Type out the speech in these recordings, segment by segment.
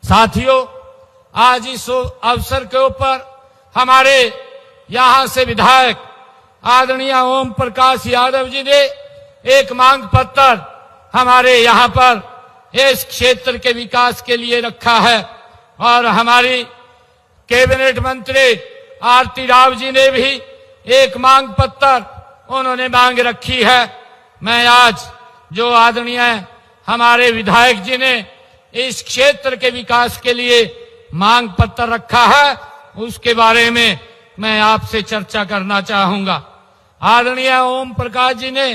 साथियों, आज इस अवसर के ऊपर हमारे यहां से विधायक आदरणीय ओम प्रकाश यादव जी ने एक मांग पत्र हमारे यहां पर इस क्षेत्र के विकास के लिए रखा है और हमारी कैबिनेट मंत्री आरती राव जी ने भी एक मांग पत्र उन्होंने मांग रखी है। मैं आज जो आदरणीय हमारे विधायक जी ने इस क्षेत्र के विकास के लिए मांग पत्र रखा है उसके बारे में मैं आपसे चर्चा करना चाहूंगा। आदरणीय ओम प्रकाश जी ने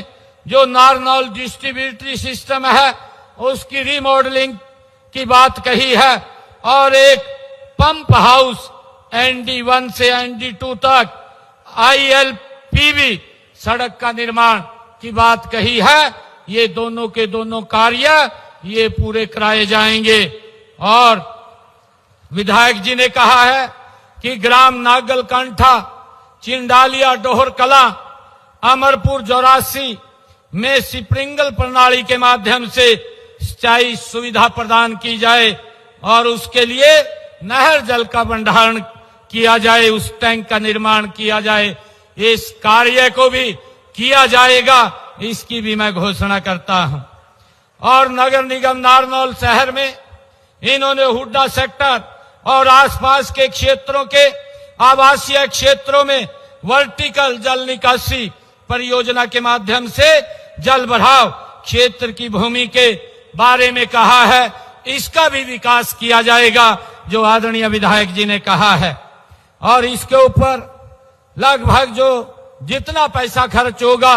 जो नारनौल डिस्ट्रीब्यूटरी सिस्टम है उसकी रिमॉडलिंग की बात कही है और एक पंप हाउस ND1 से ND2 तक ILPB सड़क का निर्माण की बात कही है। ये दोनों के दोनों कार्य ये पूरे कराए जाएंगे। और विधायक जी ने कहा है कि ग्राम नागलकंठा, चिंडालिया, डोहर कला, अमरपुर 84 में स्प्रिंकल प्रणाली के माध्यम से सिंचाई सुविधा प्रदान की जाए और उसके लिए नहर जल का भंडारण किया जाए, उस टैंक का निर्माण किया जाए। इस कार्य को भी किया जाएगा, इसकी भी मैं घोषणा करता हूं। और नगर निगम नारनौल शहर में इन्होंने हुड्डा सेक्टर और आसपास के क्षेत्रों के आवासीय क्षेत्रों में वर्टिकल जल निकासी परियोजना के माध्यम से जल बढ़ाव क्षेत्र की भूमि के बारे में कहा है, इसका भी विकास किया जाएगा जो आदरणीय विधायक जी ने कहा है। और इसके ऊपर लगभग जो जितना पैसा खर्च होगा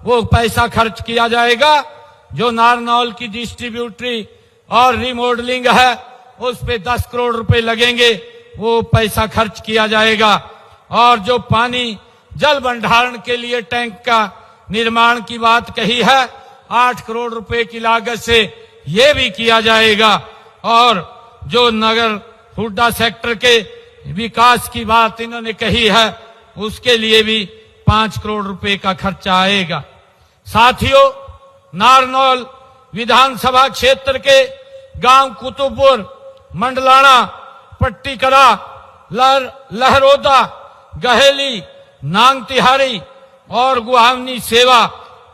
वो पैसा खर्च किया जाएगा। जो नारनौल की डिस्ट्रीब्यूटरी और रिमॉडलिंग है उस पे 10 करोड़ रुपए लगेंगे, वो पैसा खर्च किया जाएगा। और जो पानी जल भंडारण के लिए टैंक का निर्माण की बात कही है 8 करोड़ रुपए की लागत से ये भी किया जाएगा। और जो नगर हुड्डा सेक्टर के विकास की बात इन्होंने कही है उसके लिए भी 5 करोड़ रुपए का खर्चा आएगा। साथियों, नारनौल विधानसभा क्षेत्र के गांव कुतुबपुर, मंडलाना, पट्टीकरा, लहरोदा, गहेली, नांग तिहारी और गुहावनी सेवा,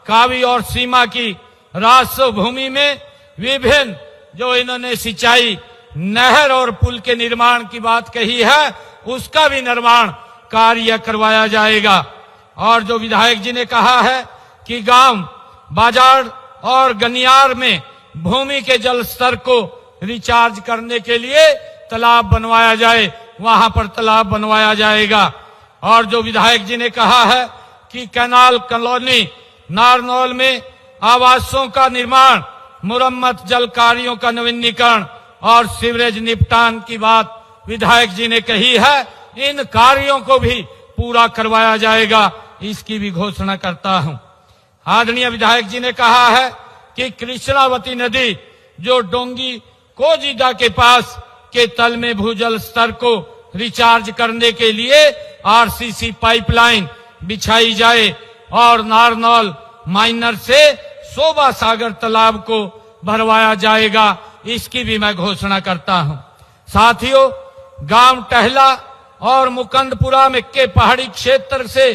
कावी और सीमा की राजस्व भूमि में विभिन्न जो इन्होंने सिंचाई, नहर और पुल के निर्माण की बात कही है उसका भी निर्माण कार्य करवाया जाएगा। और जो विधायक जी ने कहा है कि गांव, बाजार और गनियार में भूमि के जल स्तर को रिचार्ज करने के लिए तालाब बनवाया जाए, वहां पर तालाब बनवाया जाएगा। और जो विधायक जी ने कहा है कि कैनाल कॉलोनी नारनौल में आवासों का निर्माण, मुरम्मत, जल कार्यों का नवीनीकरण और सीवरेज निपटान की बात विधायक जी ने कही है, इन कार्यों को भी पूरा करवाया जाएगा, इसकी भी घोषणा करता हूं। आदरणीय विधायक जी ने कहा है कि कृष्णावती नदी जो डोंगी कोजीडा के पास के तल में भूजल स्तर को रिचार्ज करने के लिए RCC पाइपलाइन बिछाई जाए और नारनौल माइनर से शोभा सागर तालाब को भरवाया जाएगा, इसकी भी मैं घोषणा करता हूं। साथियों, गांव टहला और मुकंदपुरा में के पहाड़ी क्षेत्र से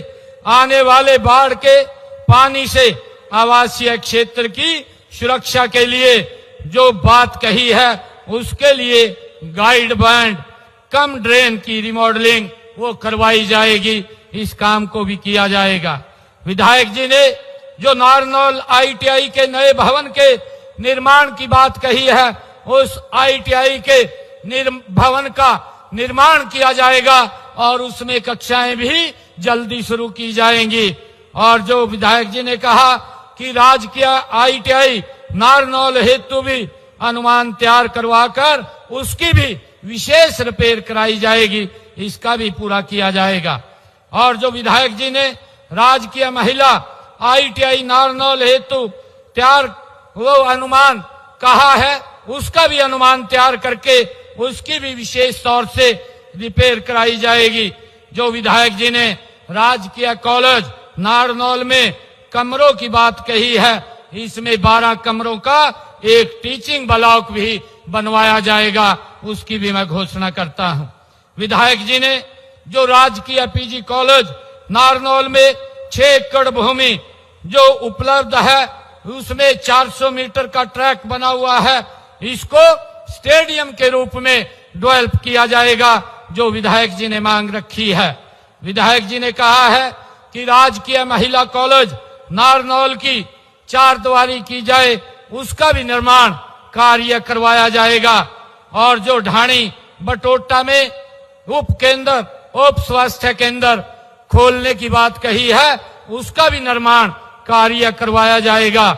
आने वाले बाढ़ के पानी से आवासीय क्षेत्र की सुरक्षा के लिए जो बात कही है उसके लिए गाइड बैंड, कम ड्रेन की रिमॉडलिंग वो करवाई जाएगी, इस काम को भी किया जाएगा। विधायक जी ने जो नारनौल ITI के नए भवन के निर्माण की बात कही है उस ITI के भवन का निर्माण किया जाएगा और उसमें कक्षाएं भी जल्दी शुरू की जाएंगी। और जो विधायक जी ने कहा कि राजकीय ITI नारनौल हेतु भी अनुमान तैयार करवाकर उसकी भी विशेष रिपेयर कराई जाएगी, इसका भी पूरा किया जाएगा। और जो विधायक जी ने राजकीय महिला ITI नारनौल हेतु तैयार वो अनुमान कहा है उसका भी अनुमान तैयार करके उसकी भी विशेष तौर से रिपेयर कराई जाएगी। जो विधायक जी ने राजकीय कॉलेज नारनौल में कमरों की बात कही है, इसमें 12 कमरों का एक टीचिंग ब्लॉक भी बनवाया जाएगा, उसकी भी मैं घोषणा करता हूं। विधायक जी ने जो राजकीय पीजी कॉलेज नारनौल में 6 एकड़ भूमि जो उपलब्ध है, उसमें 400 मीटर का ट्रैक बना हुआ है, इसको स्टेडियम के रूप में डेवलप किया जाएगा, जो विधायक जी ने मांग रखी है। विधायक जी ने कहा है कि राजकीय महिला कॉलेज नारनौल की 4 द्वारी की जाए, उसका भी निर्माण कार्य करवाया जाएगा। और जो ढाणी बटोटा में उप केंद्र, उप स्वास्थ्य केंद्र खोलने की बात कही है, उसका भी निर्माण कार्य करवाया जाएगा।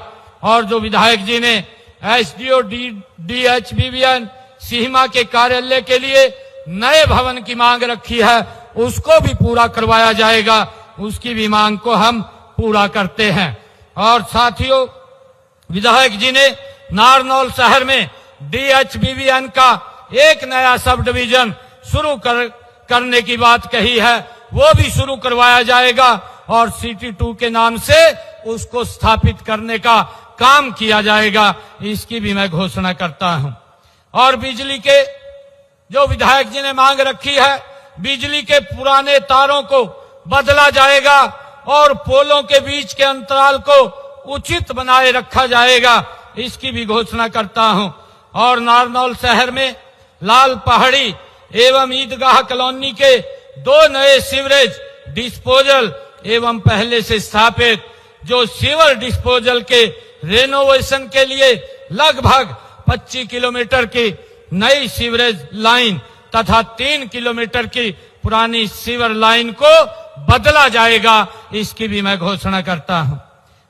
और जो विधायक जी ने एसडीओ DHBBN सीमा के कार्यालय के लिए नए भवन की मांग रखी है, उसको भी पूरा करवाया जाएगा, उसकी भी मांग को हम पूरा करते हैं। और साथियों, विधायक जी ने नारनौल शहर में DHBBN का एक नया सब डिवीजन शुरू करने की बात कही है, वो भी शुरू करवाया जाएगा और सिटी 2 के नाम से उसको स्थापित करने का काम किया जाएगा, इसकी भी मैं घोषणा करता हूं। और बिजली के जो विधायक जी ने मांग रखी है, बिजली के पुराने तारों को बदला जाएगा और पोलों के बीच के अंतराल को उचित बनाए रखा जाएगा, इसकी भी घोषणा करता हूं। और नारनौल शहर में लाल पहाड़ी एवं ईदगाह कॉलोनी के 2 नए सीवरेज डिस्पोजल एवं पहले से स्थापित जो सीवर डिस्पोजल के रेनोवेशन के लिए लगभग 25 किलोमीटर की नई सीवरेज लाइन तथा 3 किलोमीटर की पुरानी सीवर लाइन को बदला जाएगा, इसकी भी मैं घोषणा करता हूं।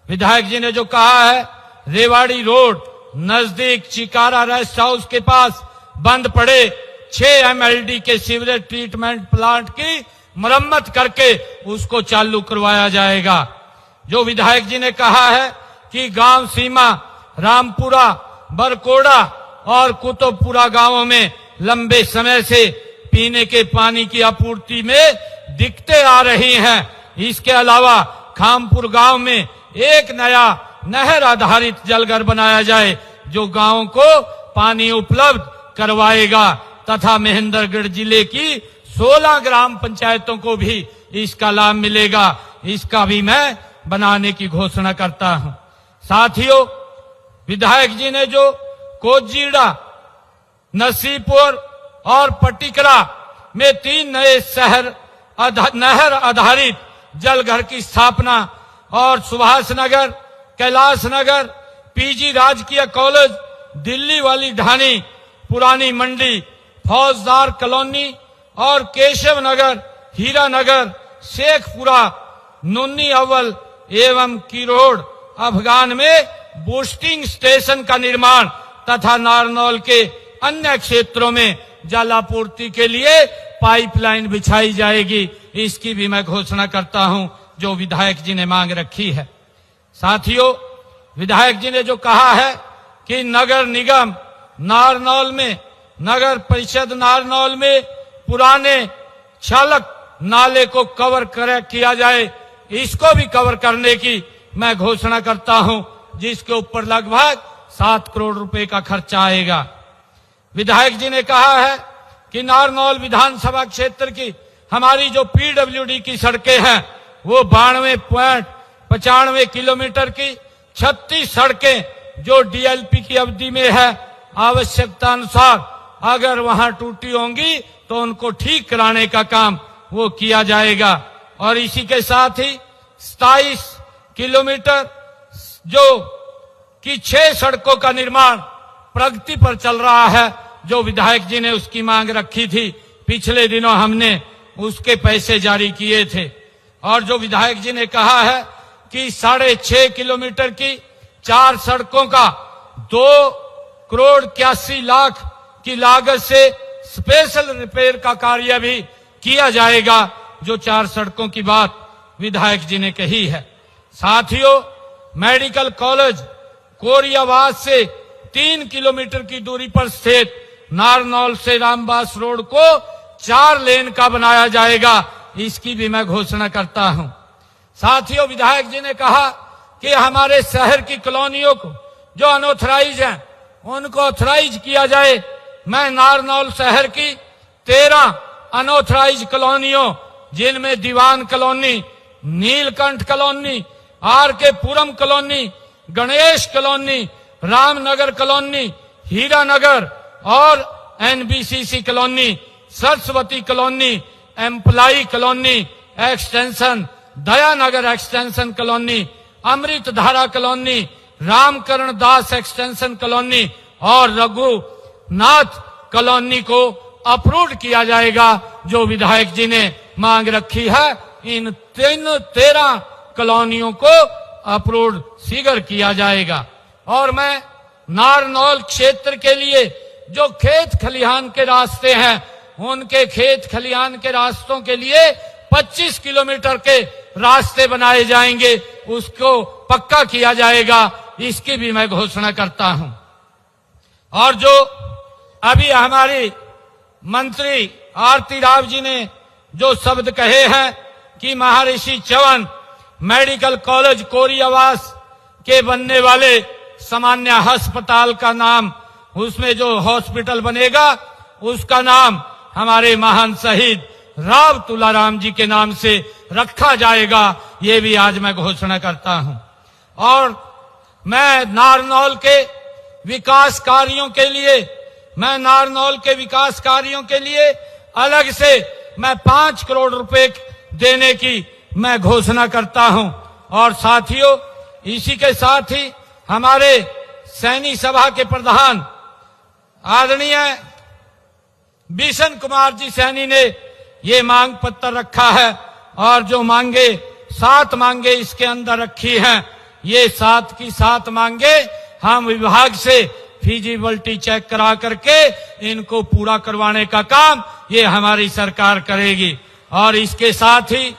विधायक जी ने जो कहा है, रेवाड़ी रोड नजदीक चिकारा रेस्ट हाउस के पास बंद पड़े 6 MLD के सीवरेज ट्रीटमेंट प्लांट की मरम्मत करके उसको चालू करवाया जाएगा। जो विधायक जी ने कहा है कि गांव सीमा रामपुरा, बरकोड़ा और कुतुबपुरा गांवों में लंबे समय से पीने के पानी की आपूर्ति में दिक्कतें आ रही हैं। इसके अलावा खामपुर गांव में एक नया नहर आधारित जलघर बनाया जाए, जो गांवों को पानी उपलब्ध करवाएगा तथा महेंद्रगढ़ जिले की 16 ग्राम पंचायतों को भी इसका लाभ मिलेगा, इसका भी मैं बनाने की घोषणा करता हूं। साथियों, विधायक जी ने जो कोजीड़ा, नसीपुर और पटिकरा में 3 नए नहर आधारित जलघर की स्थापना और सुभाष नगर, कैलाश नगर, पीजी राजकीय कॉलेज, दिल्ली वाली ढाणी, पुरानी मंडी, फौजदार कॉलोनी और केशव नगर, हीरा नगर, शेखपुरा, नुन्नी अव्वल एवं किरोड़ अफगान में बूस्टिंग स्टेशन का निर्माण तथा नारनौल के अन्य क्षेत्रों में जल आपूर्ति के लिए पाइपलाइन बिछाई जाएगी, इसकी भी मैं घोषणा करता हूं, जो विधायक जी ने मांग रखी है। साथियों, विधायक जी ने जो कहा है कि नगर निगम नारनौल में, नगर परिषद नारनौल में पुराने चालक नाले को कवर किया जाए, इसको भी कवर करने की मैं घोषणा करता हूं, जिसके ऊपर लगभग 7 करोड़ रुपए का खर्चा आएगा। विधायक जी ने कहा है कि नारनौल विधानसभा क्षेत्र की हमारी जो PWD की सड़कें हैं, वो 92.95 किलोमीटर की 36 सड़कें जो DLP की अवधि में है, आवश्यकता अनुसार अगर वहां टूटी होंगी तो उनको ठीक कराने का काम वो किया जाएगा। और इसी के साथ ही 27 किलोमीटर जो कि 6 सड़कों का निर्माण प्रगति पर चल रहा है, जो विधायक जी ने उसकी मांग रखी थी, पिछले दिनों हमने उसके पैसे जारी किए थे। और जो विधायक जी ने कहा है कि 6.5 किलोमीटर की 4 सड़कों का 2 करोड़ 81 लाख की लागत से स्पेशल रिपेयर का कार्य भी किया जाएगा, जो 4 सड़कों की बात विधायक जी ने कही है। साथियों, मेडिकल कॉलेज कोरियावास से 3 किलोमीटर की दूरी पर स्थित नारनौल से रामबास रोड को 4 लेन का बनाया जाएगा, इसकी भी मैं घोषणा करता हूं। साथियों, विधायक जी ने कहा कि हमारे शहर की कॉलोनियों को जो अनऑथराइज हैं, उनको ऑथराइज किया जाए। मैं नारनौल शहर की 13 अनऑथराइज कॉलोनियों, जिनमें Diwan colony, Neelkanth colony, R K Puram colony, Ganesh colony, Ramnagar colony, Hiranagar और NBCC colony, Saraswati colony, employee colony extension, Dayanagar extension colony, Amritdhara colony, Ramkaran Das extension colony और रघुनाथ कॉलोनी को अप्रूव किया जाएगा, जो विधायक जी ने मांग रखी है। इन 13 कॉलोनियों को अप्रूव शीघ्र किया जाएगा। और मैं नारनौल क्षेत्र के लिए जो खेत खलिहान के रास्ते हैं, उनके खेत खलिहान के रास्तों के लिए 25 किलोमीटर के रास्ते बनाए जाएंगे, उसको पक्का किया जाएगा। इसकी भी मैं घोषणा करता हूं। और जो अभी हमारी मंत्री आरती राव जी ने जो शब्द कहे हैं कि महर्षि चौहान मेडिकल कॉलेज कोरियावास के बनने वाले सामान्य अस्पताल का नाम, उसमें जो हॉस्पिटल बनेगा उसका नाम हमारे महान शहीद राव तुलाराम जी के नाम से रखा जाएगा, ये भी आज मैं घोषणा करता हूं। और मैं नारनौल के विकास कार्यों के लिए अलग से मैं 5 करोड़ रुपए देने की मैं घोषणा करता हूं। और साथियों, इसी के साथ ही हमारे सैनी सभा के प्रधान आदरणीय बिशन कुमार जी सैनी ने ये मांग पत्र रखा है, और जो 7 मांगे इसके अंदर रखी हैं, ये 7 की 7 मांगे हम विभाग से फिजिबिलिटी चेक करा करके इनको पूरा करवाने का काम ये हमारी सरकार करेगी। और इसके साथ ही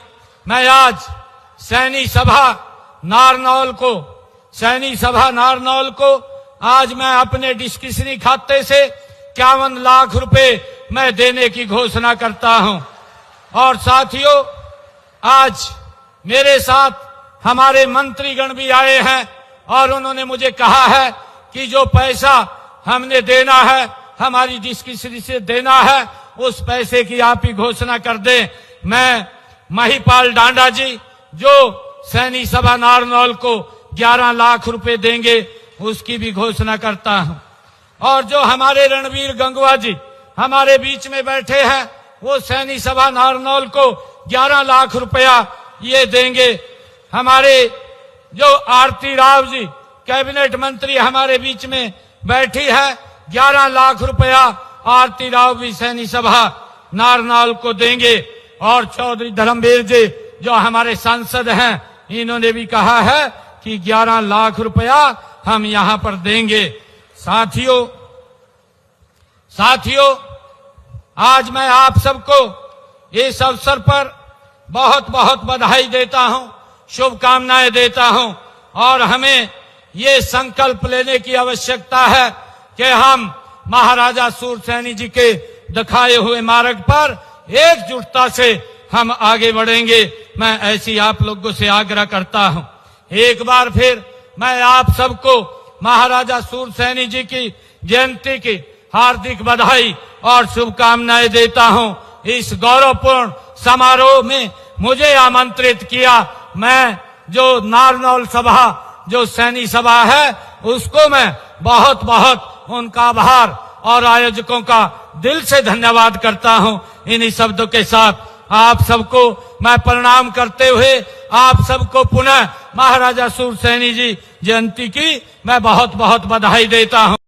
मैं आज सैनी सभा नारनौल को आज मैं अपने डिस्क्रिशनरी खाते से 51 लाख रुपए मैं देने की घोषणा करता हूं। और साथियों, आज मेरे साथ हमारे मंत्रीगण भी आए हैं और उन्होंने मुझे कहा है कि जो पैसा हमने देना है, हमारी डिस्क्रिशनरी से देना है, उस पैसे की आप ही घोषणा कर दें। मैं महिपाल डांडा जी जो सैनी सभा नारनौल को 11 लाख रुपए देंगे, उसकी भी घोषणा करता हूं। और जो हमारे रणवीर गंगवा जी हमारे बीच में बैठे हैं, वो सैनी सभा नारनौल को 11 लाख रुपया ये देंगे। हमारे जो आरती राव जी कैबिनेट मंत्री हमारे बीच में बैठी है, 11 लाख रुपया आरती राव भी सैनी सभा नारनौल को देंगे। और चौधरी धर्मवीर जी जो हमारे सांसद हैं, इन्होंने भी कहा है कि 11 लाख रुपया हम यहां पर देंगे। साथियों, आज मैं आप सबको इस अवसर पर बहुत बहुत बधाई देता हूं, शुभकामनाएं देता हूं। और हमें ये संकल्प लेने की आवश्यकता है कि हम महाराजा सूरसैनी जी के दिखाए हुए मार्ग पर एकजुटता से हम आगे बढ़ेंगे। मैं ऐसी आप लोगों से आग्रह करता हूं। एक बार फिर मैं आप सबको महाराजा सूरसैनी जी की जयंती की हार्दिक बधाई और शुभकामनाएं देता हूं। इस गौरवपूर्ण समारोह में मुझे आमंत्रित किया, मैं जो नारनौल सभा जो सैनी सभा है, उसको मैं बहुत बहुत उनका आभार और आयोजकों का दिल से धन्यवाद करता हूं। इन्हीं शब्दों के साथ आप सबको मैं प्रणाम करते हुए आप सबको पुनः महाराजा सूरसैनी जी जयंती की मैं बहुत बहुत बधाई देता हूं।